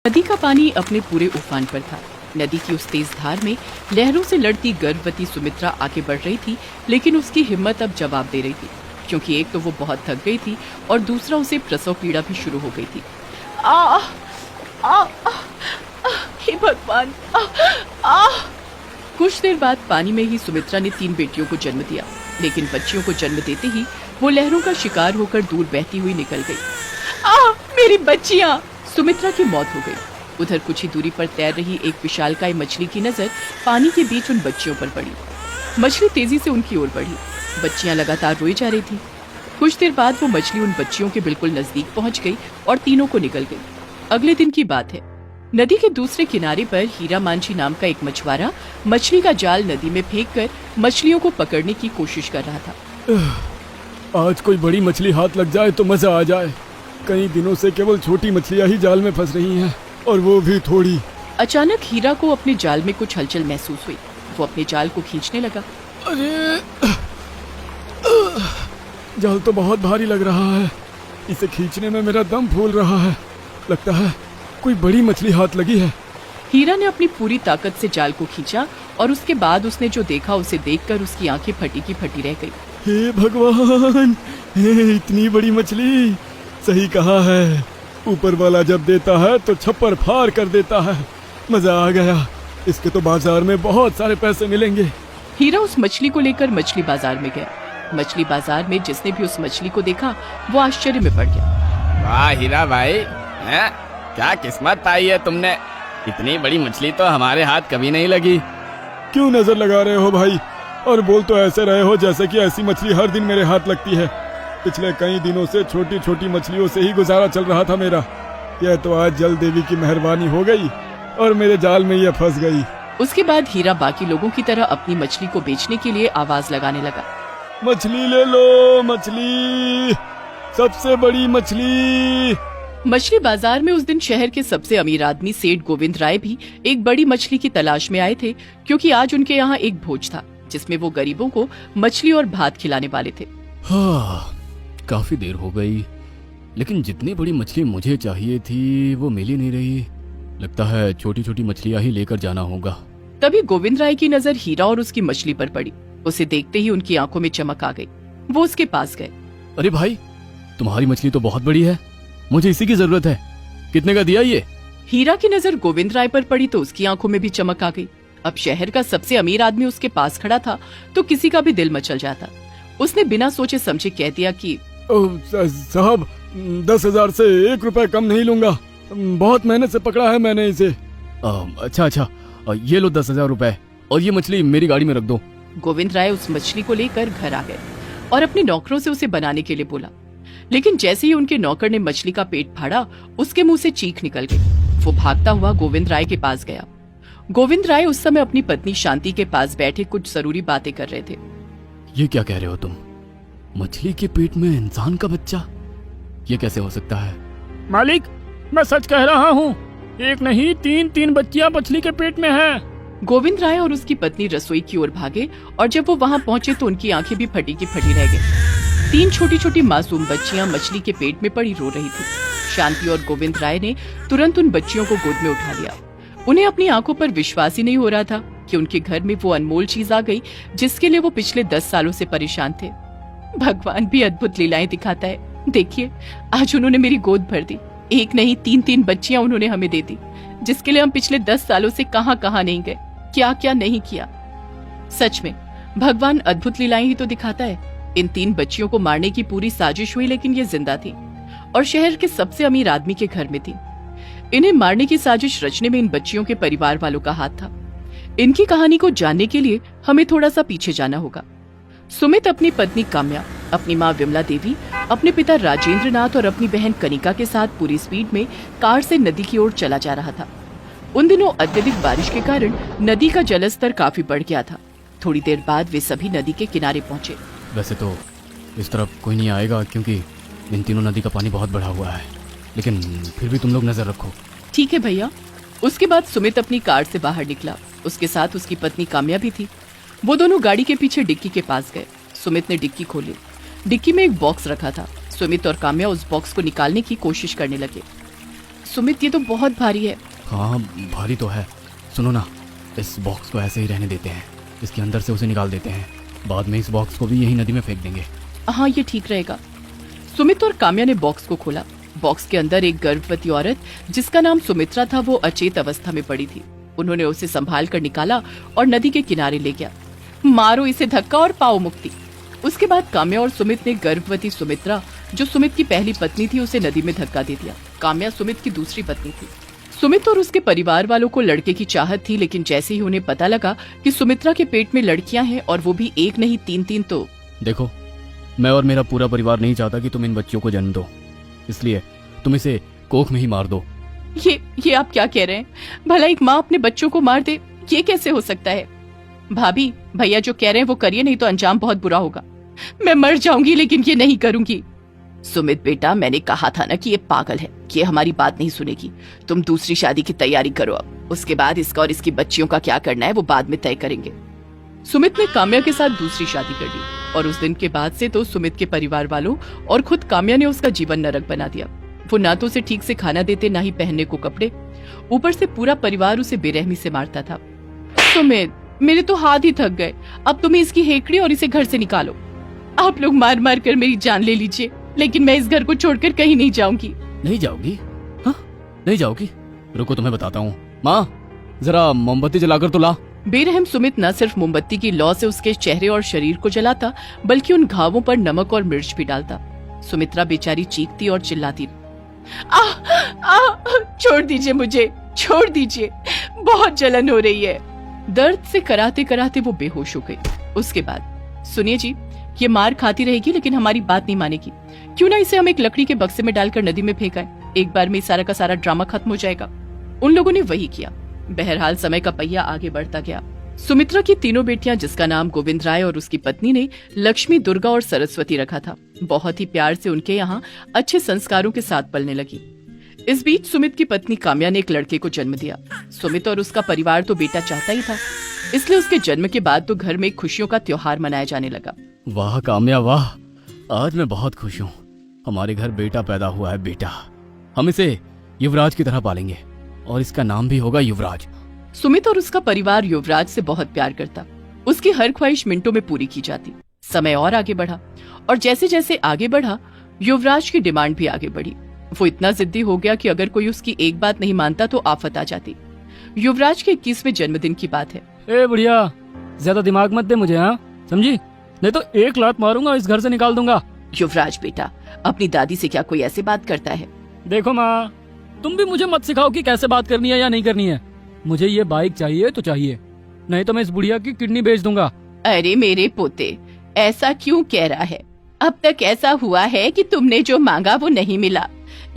नदी का पानी अपने पूरे उफान पर था। नदी की उस तेज धार में लहरों से लड़ती गर्भवती सुमित्रा आगे बढ़ रही थी, लेकिन उसकी हिम्मत अब जवाब दे रही थी, क्योंकि एक तो वो बहुत थक गई थी और दूसरा उसे प्रसव पीड़ा भी शुरू हो गई थी। आ, आ, हे भगवान! कुछ देर बाद पानी में ही सुमित्रा ने 3 बेटियों को जन्म दिया, लेकिन बच्चियों को जन्म देते ही वो लहरों का शिकार होकर दूर बहती हुई निकल गई। मेरी बच्चियां! सुमित्रा की मौत हो गई। उधर कुछ ही दूरी पर तैर रही एक विशालकाय मछली की नजर पानी के बीच उन बच्चियों पर पड़ी। मछली तेजी से उनकी ओर बढ़ी। बच्चियां लगातार रोई जा रही थी। कुछ देर बाद वो मछली उन बच्चियों के बिल्कुल नजदीक पहुंच गई और तीनों को निगल गई। अगले दिन की बात है। नदी के दूसरे किनारे पर हीरा मांझी नाम का एक मछुआरा मछली का जाल नदी में फेंककर मछलियों को पकड़ने की कोशिश कर रहा था। आज कोई बड़ी मछली हाथ लग जाए तो मजा आ जाए। कई दिनों से केवल छोटी मछलियां ही जाल में फंस रही हैं, और वो भी थोड़ी। अचानक हीरा को अपने जाल में कुछ हलचल महसूस हुई। वो अपने जाल को खींचने लगा। अरे, जाल तो बहुत भारी लग रहा है। इसे खींचने में मेरा दम फूल रहा है। लगता है कोई बड़ी मछली हाथ लगी है। हीरा ने अपनी पूरी ताकत से जाल को खींचा और उसके बाद उसने जो देखा उसे देखकर उसकी आंखें फटी की फटी रह गई। हे भगवान! इतनी बड़ी मछली! सही कहा है, ऊपर वाला जब देता है तो छप्पर फाड़ कर देता है। मजा आ गया। इसके तो बाजार में बहुत सारे पैसे मिलेंगे। हीरा उस मछली को लेकर मछली बाजार में गया। मछली बाजार में जिसने भी उस मछली को देखा वो आश्चर्य में पड़ गया। वाह हीरा भाई, हैं? क्या किस्मत पाई है तुमने। इतनी बड़ी मछली तो हमारे हाथ कभी नहीं लगी। क्यों नजर लगा रहे हो भाई? और बोल तो ऐसे रहे हो जैसे कि ऐसी मछली हर दिन मेरे हाथ लगती है। पिछले कई दिनों से छोटी छोटी मछलियों से ही गुजारा चल रहा था मेरा। यह तो आज जल देवी की मेहरबानी हो गई और मेरे जाल में यह फंस गई। उसके बाद हीरा बाकी लोगों की तरह अपनी मछली को बेचने के लिए आवाज लगाने लगा। मछली ले लो, मछली, सबसे बड़ी मछली। मछली बाजार में उस दिन शहर के सबसे अमीर आदमी सेठ गोविंद राय भी एक बड़ी मछली की तलाश में आए थे, क्योंकि आज उनके यहाँ एक भोज था जिसमें वो गरीबों को मछली और भात खिलाने वाले थे। हाँ, काफी देर हो गई, लेकिन जितनी बड़ी मछली मुझे चाहिए थी वो मिल ही नहीं रही। लगता है छोटी छोटी मछलियां ही लेकर जाना होगा। तभी गोविंद राय की नजर हीरा और उसकी मछली पर पड़ी। उसे देखते ही उनकी आंखों में चमक आ गई। वो उसके पास गए। अरे भाई, तुम्हारी मछली तो बहुत बड़ी है, मुझे इसी की जरूरत है। कितने का दिया ये? हीरा की नजर गोविंद राय पर पड़ी तो उसकी आंखों में भी चमक आ गई। अब शहर का सबसे अमीर आदमी उसके पास खड़ा था तो किसी का भी दिल मचल जाता। उसने बिना सोचे समझे कह दिया कि साहब, 10,000 से 1 रुपए कम नहीं लूंगा। बहुत मेहनत से पकड़ा है मैंने इसे। अच्छा, ये लो 10,000 रुपए, और ये मछली मेरी गाड़ी में रख दो। गोविंद राय उस मछली को लेकर घर आ गए और अपने नौकरों से उसे बनाने के लिए बोला। लेकिन जैसे ही उनके नौकर ने मछली का पेट फाड़ा, उसके मुंह से चीख निकल गई। वो भागता हुआ गोविंद राय के पास गया। गोविंद राय उस समय अपनी पत्नी शांति के पास बैठे कुछ जरूरी बातें कर रहे थे। ये क्या कह रहे हो तुम? मछली के पेट में इंसान का बच्चा? ये कैसे हो सकता है? मालिक, मैं सच कह रहा हूँ। एक नहीं 3 बच्चियां मछली के पेट में हैं। गोविंद राय और उसकी पत्नी रसोई की ओर भागे और जब वो वहाँ पहुँचे तो उनकी आंखें भी फटी की फटी रह गई। 3 छोटी छोटी मासूम बच्चियां मछली के पेट में पड़ी रो रही थी। शांति और गोविंद राय ने तुरंत उन बच्चियों को गोद में उठा लिया। उन्हें अपनी आंखों पर विश्वास ही नहीं हो रहा था कि उनके घर में वो अनमोल चीज आ गई जिसके लिए वो पिछले 10 सालों से परेशान थे। भगवान भी अद्भुत लीलाएं दिखाता है। देखिए, आज उन्होंने मेरी गोद भर दी। एक नहीं 3 बच्चियां उन्होंने हमें दे दी, जिसके लिए हम पिछले 10 सालों से कहां कहां नहीं गए, क्या क्या नहीं किया। सच में भगवान अद्भुत लीलाएं ही तो दिखाता है। इन 3 बच्चियों को मारने की पूरी साजिश हुई, लेकिन ये जिंदा थी और शहर के सबसे अमीर आदमी के घर में थी। इन्हें मारने की साजिश रचने में इन बच्चियों के परिवार वालों का हाथ था। इनकी कहानी को जानने के लिए हमें थोड़ा सा पीछे जाना होगा। सुमित अपनी पत्नी काम्या, अपनी माँ विमला देवी, अपने पिता राजेंद्र नाथ और अपनी बहन कनिका के साथ पूरी स्पीड में कार से नदी की ओर चला जा रहा था। उन दिनों अत्यधिक बारिश के कारण नदी का जलस्तर काफी बढ़ गया था। थोड़ी देर बाद वे सभी नदी के किनारे पहुंचे। वैसे तो इस तरफ कोई नहीं आएगा क्योंकि इन तीनों नदी का पानी बहुत बढ़ा हुआ है, लेकिन फिर भी तुम लोग नजर रखो। ठीक है भैया। उसके बाद सुमित अपनी कार से बाहर निकला। उसके साथ उसकी पत्नी काम्या भी थी। वो दोनों गाड़ी के पीछे डिक्की के पास गए। सुमित ने डिक्की खोली। डिक्की में एक बॉक्स रखा था। सुमित और काम्या उस बॉक्स को निकालने की कोशिश करने लगे। सुमित ये तो बहुत भारी है। हाँ भारी तो है। सुनो ना, इस बॉक्स को ऐसे ही रहने देते हैं, इसके अंदर से उसे निकाल देते हैं, बाद में इस बॉक्स को भी यही नदी में फेंक देंगे। हाँ ये ठीक रहेगा। सुमित और काम्या ने बॉक्स को खोला। बॉक्स के अंदर एक गर्भवती औरत जिसका नाम सुमित्रा था वो अचेत अवस्था में पड़ी थी। उन्होंने उसे संभाल कर निकाला और नदी के किनारे ले गया। मारो इसे धक्का और पाओ मुक्ति। उसके बाद काम्या और सुमित ने गर्भवती सुमित्रा, जो सुमित की पहली पत्नी थी, उसे नदी में धक्का दे दिया। काम्या सुमित की दूसरी पत्नी थी। सुमित और उसके परिवार वालों को लड़के की चाहत थी, लेकिन जैसे ही उन्हें पता लगा कि सुमित्रा के पेट में लड़कियां हैं और वो भी एक नहीं 3-3, तो देखो, मैं और मेरा पूरा परिवार नहीं चाहता कि तुम इन बच्चियों को जन्म दो, इसलिए तुम इसे कोख में ही मार दो। ये आप क्या कह रहे हैं? भला एक माँ अपने बच्चों को मार दे, ये कैसे हो सकता है? भाभी, भैया जो कह रहे हैं वो करिए, नहीं तो अंजाम बहुत बुरा होगा। मैं मर जाऊंगी लेकिन ये नहीं करूंगी। सुमित बेटा, मैंने कहा था ना कि ये पागल है, ये हमारी बात नहीं सुनेगी। तुम दूसरी शादी की तैयारी करो अब, उसके बाद इसका और इसकी बच्चियों का क्या करना है वो बाद में तय करेंगे। सुमित ने काम्या के साथ दूसरी शादी कर ली और उस दिन के बाद से तो सुमित के परिवार वालों और खुद काम्या ने उसका जीवन नरक बना दिया। वो ना तो उसे ठीक से खाना देते, ना ही पहनने को कपड़े, ऊपर से पूरा परिवार उसे बेरहमी से मारता था। सुमित, मेरे तो हाथ ही थक गए, अब तुम्हें इसकी हेकड़ी और इसे घर से निकालो। आप लोग मार मार कर मेरी जान ले लीजिए, लेकिन मैं इस घर को छोड़कर कहीं नहीं जाऊंगी। नहीं जाओगी? हाँ नहीं जाओगी? रुको तुम्हें बताता हूँ। माँ, जरा मोमबत्ती जलाकर तो ला। बेरहम सुमित न सिर्फ मोमबत्ती की लौ से उसके चेहरे और शरीर को जलाता, बल्कि उन घावों पर नमक और मिर्च भी डालता। सुमित्रा बेचारी चीखती और चिल्लाती, छोड़ दीजिए मुझे, छोड़ दीजिए, बहुत जलन हो रही है। दर्द से कराते कराते वो बेहोश हो गई। उसके बाद, सुनिए जी, ये मार खाती रहेगी लेकिन हमारी बात नहीं मानेगी। क्यों ना इसे हम एक लकड़ी के बक्से में डालकर नदी में फेंकाएं, एक बार में सारा का सारा ड्रामा खत्म हो जाएगा। उन लोगों ने वही किया। बहरहाल समय का पहिया आगे बढ़ता गया। सुमित्रा की तीनों बेटियां, जिसका नाम गोविंद राय और उसकी पत्नी ने लक्ष्मी, दुर्गा और सरस्वती रखा था, बहुत ही प्यार से उनके यहाँ अच्छे संस्कारों के साथ पलने लगी। इस बीच सुमित की पत्नी काम्या ने एक लड़के को जन्म दिया। सुमित और उसका परिवार तो बेटा चाहता ही था, इसलिए उसके जन्म के बाद तो घर में खुशियों का त्योहार मनाया जाने लगा। वाह काम्या वाह, आज मैं बहुत खुश हूँ। हमारे घर बेटा पैदा हुआ है। बेटा, हम इसे युवराज की तरह पालेंगे और इसका नाम भी होगा युवराज। सुमित और उसका परिवार युवराज से बहुत प्यार करता। उसकी हर ख्वाहिश मिनटों में पूरी की जाती। समय और आगे बढ़ा और जैसे जैसे आगे बढ़ा, युवराज की डिमांड भी आगे बढ़ी। वो इतना जिद्दी हो गया कि अगर कोई उसकी एक बात नहीं मानता तो आफत आ जाती। युवराज के 21वें जन्मदिन की बात है। ए बुढ़िया, ज्यादा दिमाग मत दे मुझे, हाँ समझी? नहीं तो एक लात मारूंगा, इस घर से निकाल दूंगा। युवराज बेटा, अपनी दादी से क्या कोई ऐसे बात करता है? देखो माँ, तुम भी मुझे मत सिखाओ कि कैसे बात करनी है या नहीं करनी है। मुझे ये बाइक चाहिए तो चाहिए, नहीं तो मैं इस बुढ़िया की किडनी बेच दूंगा। अरे मेरे पोते, ऐसा क्यों कह रहा है? अब तक ऐसा हुआ है कि तुमने जो मांगा वो नहीं मिला,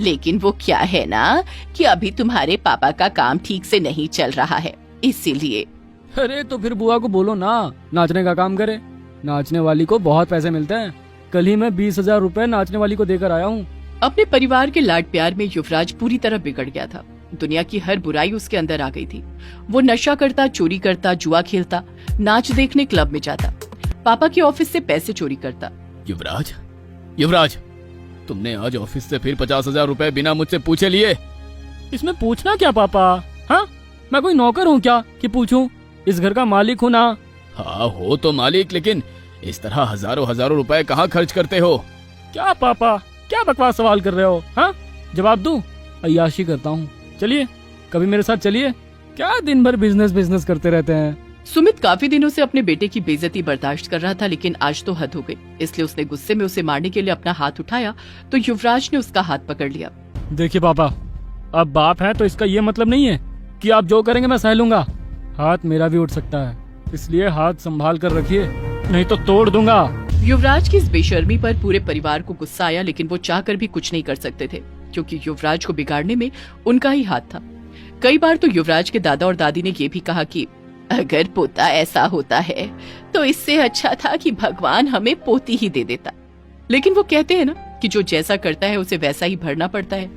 लेकिन वो क्या है ना कि अभी तुम्हारे पापा का काम ठीक से नहीं चल रहा है, इसीलिए। अरे तो फिर बुआ को बोलो ना नाचने का काम करे, नाचने वाली को बहुत पैसे मिलते हैं। कल ही मैं 20,000 रुपए नाचने वाली को देकर आया हूँ। अपने परिवार के लाड प्यार में युवराज पूरी तरह बिगड़ गया था। दुनिया की हर बुराई उसके अंदर आ गई थी। वो नशा करता, चोरी करता, जुआ खेलता, नाच देखने क्लब में जाता, पापा के ऑफिस से पैसे चोरी करता। युवराज, युवराज, तुमने आज ऑफिस से फिर 50,000 रुपए बिना मुझसे पूछे लिए। इसमें पूछना क्या पापा? हाँ, मैं कोई नौकर हूँ क्या कि पूछूं? इस घर का मालिक हूँ ना। हाँ हो तो मालिक, लेकिन इस तरह हजारों रुपए कहाँ खर्च करते हो? क्या पापा, क्या बकवास सवाल कर रहे हो? हाँ, जवाब दूं? अय्याशी करता हूँ। चलिए कभी मेरे साथ चलिए। क्या दिन भर बिजनेस करते रहते हैं। सुमित काफी दिनों से अपने बेटे की बेइज्जती बर्दाश्त कर रहा था, लेकिन आज तो हद हो गई। इसलिए उसने गुस्से में उसे मारने के लिए अपना हाथ उठाया तो युवराज ने उसका हाथ पकड़ लिया। देखिए पापा, अब बाप है तो इसका ये मतलब नहीं है कि आप जो करेंगे मैं सह लूंगा। हाथ मेरा भी उठ सकता है, इसलिए हाथ संभाल कर रखिए, नहीं तो तोड़ दूंगा। युवराज की इस बेशर्मी पर पूरे परिवार को गुस्सा आया, लेकिन वो चाहकर भी कुछ नहीं कर सकते थे, क्योंकि युवराज को बिगाड़ने में उनका ही हाथ था। कई बार तो युवराज के दादा और दादी ने ये भी कहा कि अगर पोता ऐसा होता है तो इससे अच्छा था कि भगवान हमें पोती ही दे देता। लेकिन वो कहते हैं ना कि जो जैसा करता है उसे वैसा ही भरना पड़ता है।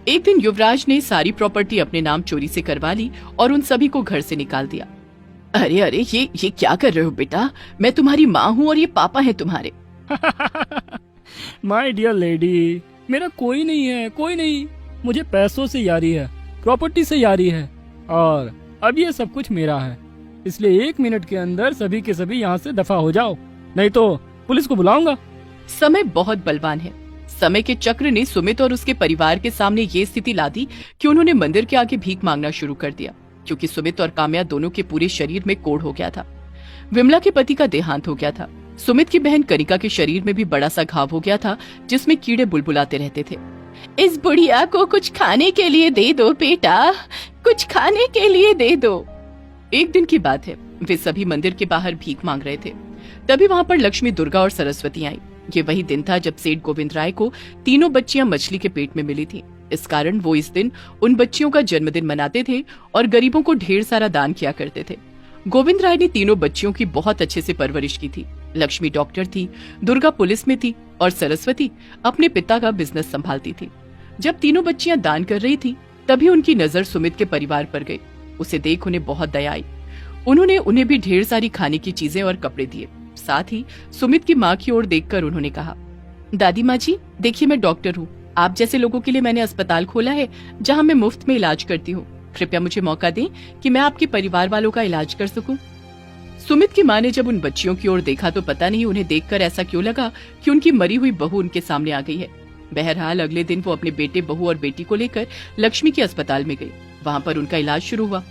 एक दिन युवराज ने सारी प्रॉपर्टी अपने नाम चोरी से करवा ली और उन सभी को घर से निकाल दिया। अरे अरे, ये क्या कर रहे हो बेटा? मैं तुम्हारी माँ हूँ और ये पापा हैं तुम्हारे। माय डियर लेडी, मेरा कोई नहीं है, कोई नहीं। मुझे पैसों से यारी है, प्रॉपर्टी से यारी है, और अब ये सब कुछ मेरा है। इसलिए 1 मिनट के अंदर सभी के सभी यहाँ से दफा हो जाओ, नहीं तो पुलिस को बुलाऊंगा। समय बहुत बलवान है। समय के चक्र ने सुमित और उसके परिवार के सामने ये स्थिति ला दी कि उन्होंने मंदिर के आगे भीख मांगना शुरू कर दिया, क्योंकि सुमित और काम्या दोनों के पूरे शरीर में कोढ़ हो गया था। विमला के पति का देहांत हो गया था। सुमित की बहन कनिका के शरीर में भी बड़ा सा घाव हो गया था, जिसमें कीड़े बुलबुलाते रहते थे। इस बुढ़िया को कुछ खाने के लिए दे दो बेटा, कुछ खाने के लिए दे दो। एक दिन की बात है, वे सभी मंदिर के बाहर भीख मांग रहे थे। तभी वहां पर लक्ष्मी, दुर्गा और सरस्वती आई। ये वही दिन था जब सेठ गोविंद राय को तीनों बच्चियां मछली के पेट में मिली थीं। इस कारण वो इस दिन उन बच्चियों का जन्मदिन मनाते थे और गरीबों को ढेर सारा दान किया करते थे। गोविंद राय ने तीनों बच्चियों की बहुत अच्छे से परवरिश की थी। लक्ष्मी डॉक्टर थी, दुर्गा पुलिस में थी और सरस्वती अपने पिता का बिजनेस संभालती थी। जब तीनों बच्चियां दान कर रही थी, तभी उनकी नजर सुमित के परिवार पर गई। उसे देख उन्हें बहुत दया आई। उन्होंने उन्हें भी ढेर सारी खाने की चीजें और कपड़े दिए। साथ ही सुमित की माँ की ओर देखकर उन्होंने कहा, दादी माँ जी, देखिए मैं डॉक्टर हूँ। आप जैसे लोगों के लिए मैंने अस्पताल खोला है जहाँ मैं मुफ्त में इलाज करती हूँ। कृपया मुझे मौका दें कि मैं आपके परिवार वालों का इलाज कर सकूं। सुमित की माँ ने जब उन बच्चियों की ओर देखा तो पता नहीं उन्हें देखकर ऐसा क्यों लगा कि उनकी मरी हुई बहू उनके सामने आ गई है। बहरहाल अगले दिन वो अपने बेटे, बहू और बेटी को लेकर लक्ष्मी के अस्पताल में गई। वहाँ पर उनका इलाज शुरू हुआ।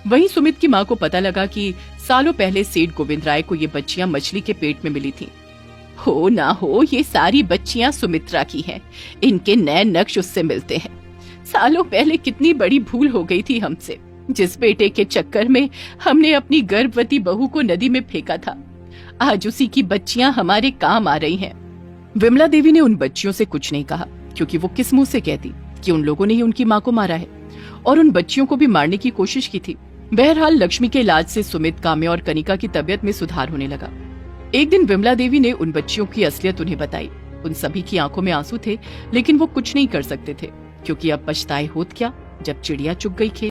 वहीं सुमित की माँ को पता लगा कि सालों पहले सेठ गोविंद राय को ये बच्चियां मछली के पेट में मिली थीं। हो ना हो, ये सारी बच्चियां सुमित्रा की हैं। इनके नए नक्श उससे मिलते हैं। सालों पहले कितनी बड़ी भूल हो गई थी हमसे। जिस बेटे के चक्कर में हमने अपनी गर्भवती बहू को नदी में फेंका था, आज उसी की बच्चियां हमारे काम आ रही हैं। विमला देवी ने उन बच्चियों से कुछ नहीं कहा, क्योंकि वो किस मुंह से कहती कि उन लोगों ने ही उनकी माँ को मारा है और उन बच्चियों को भी मारने की कोशिश की थी। बहरहाल लक्ष्मी के इलाज से सुमित, काम्या और कनिका की तबीयत में सुधार होने लगा। एक दिन विमला देवी ने उन बच्चियों की असलियत उन्हें बताई। उन सभी की आंखों में आंसू थे, लेकिन वो कुछ नहीं कर सकते थे, क्योंकि अब पछताए होत क्या जब चिड़िया चुग गई खेत।